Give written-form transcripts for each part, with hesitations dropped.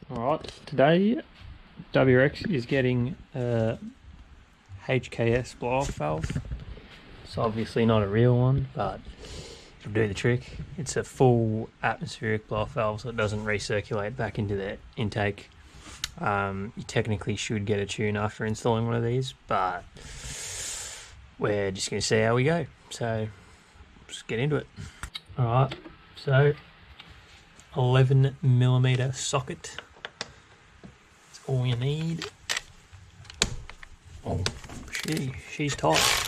Alright, today WRX is getting a HKS blow-off valve. It's obviously not a real one, but it'll do the trick. It's a full atmospheric blow-off valve, so it doesn't recirculate back into the intake. You technically should get a tune after installing one of these, but we're just going to see how we go. So, let's get into it. Alright, so 11mm socket. That's all you need. Oh, she's tight.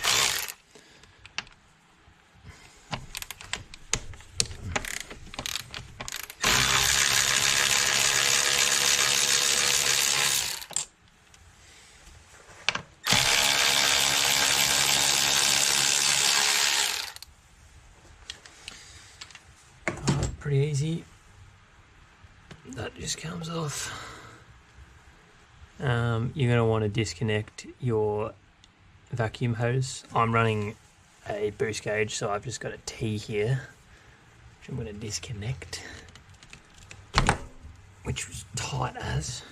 Pretty easy. That just comes off. You're going to want to disconnect your vacuum hose. I'm running a boost gauge, so I've just got a T here, which I'm going to disconnect, which was tight as.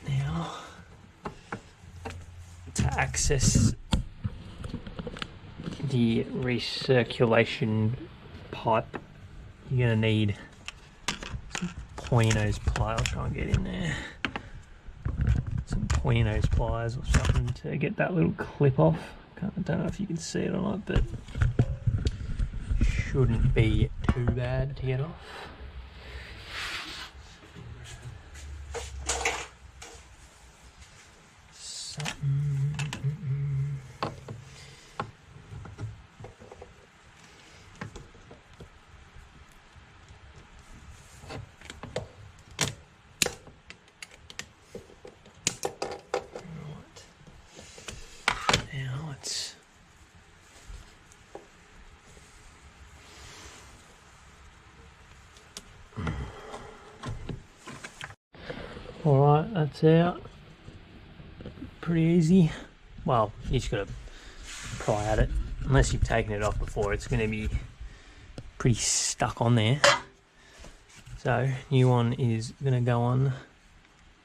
Now, to access the recirculation pipe, you're going to need some pointy nose pliers. I'll try and get in there. Some pointy nose pliers or something to get that little clip off. I don't know if you can see it or not, but shouldn't be too bad to get off. Alright, that's out. Pretty easy. Well, you just gotta pry at it. Unless you've taken it off before, it's gonna be pretty stuck on there. So, new one is gonna go on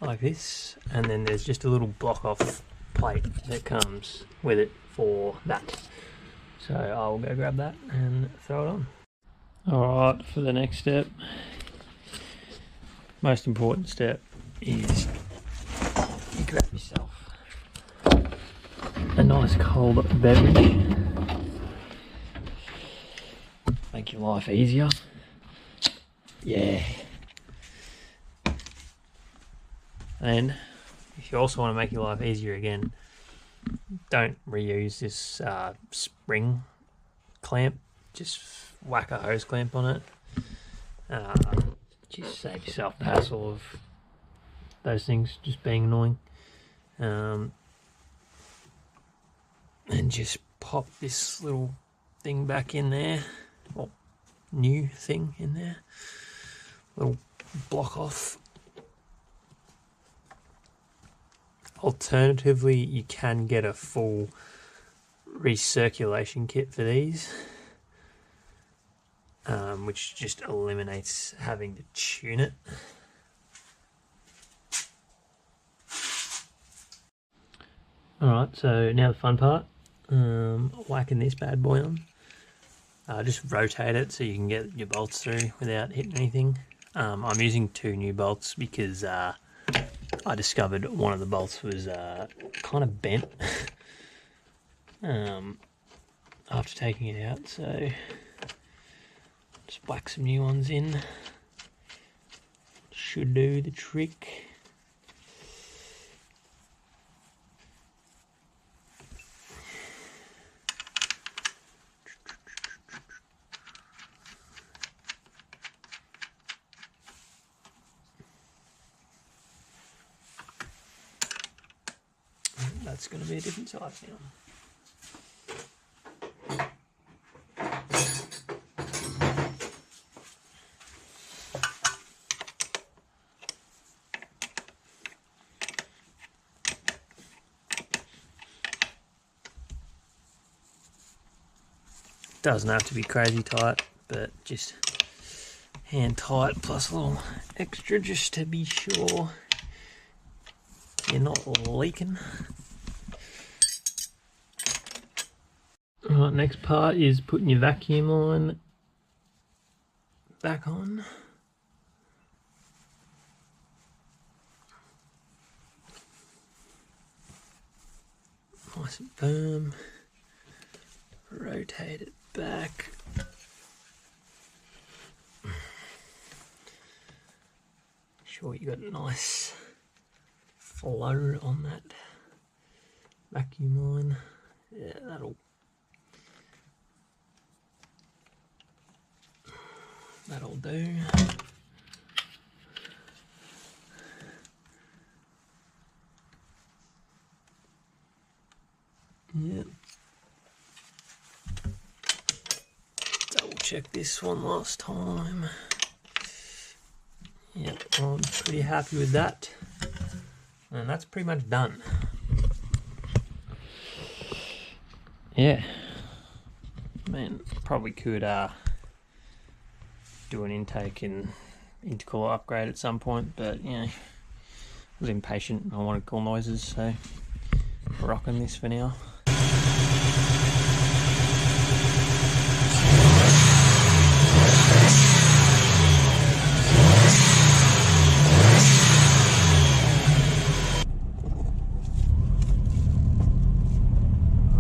like this, and then there's just a little block off plate that comes with it for that. So I'll go grab that and throw it on. Alright, for the next step, most important step is you grab yourself a nice cold beverage. Make your life easier. Yeah. And if you also want to make your life easier again, don't reuse this spring clamp. Just whack a hose clamp on it. Just save yourself the hassle of those things just being annoying. And just pop this little thing back in there, or new thing in there, little block off. Alternatively, you can get a full recirculation kit for these, which just eliminates having to tune it. Alright, so now the fun part, whacking this bad boy on. Just rotate it so you can get your bolts through without hitting anything. I'm using 2 new bolts because I discovered one of the bolts was kind of bent after taking it out, so just whack some new ones in. Should do the trick. That's going to be a different size now. Doesn't have to be crazy tight, but just hand tight, plus a little extra just to be sure you're not leaking. Alright, next part is putting your vacuum line back on. Nice and firm. Rotate it back. Sure you got a nice flow on that vacuum line. Yeah, that'll do. Yeah. Double check this one last time. Yeah, I'm pretty happy with that. And that's pretty much done. Yeah. Man, probably could do an intake and intercooler upgrade at some point, but you know, I was impatient and I wanted cool noises, so rocking this for now.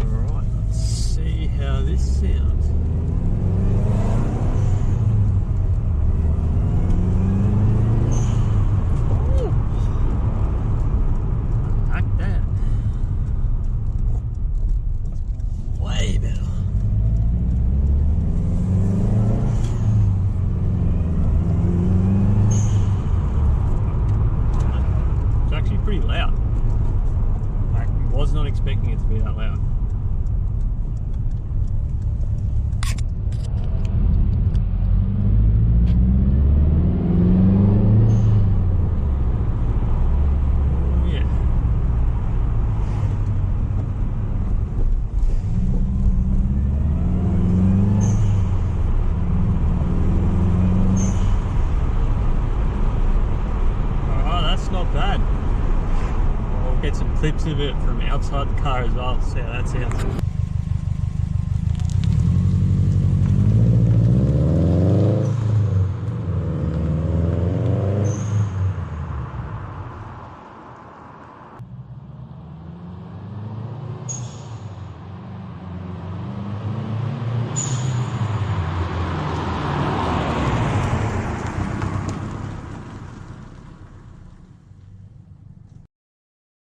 Alright, let's see how this sounds. Pretty loud. I was not expecting it to be that loud. Yeah. Oh, that's not bad. Get some clips of it from outside the car as well, see how that sounds.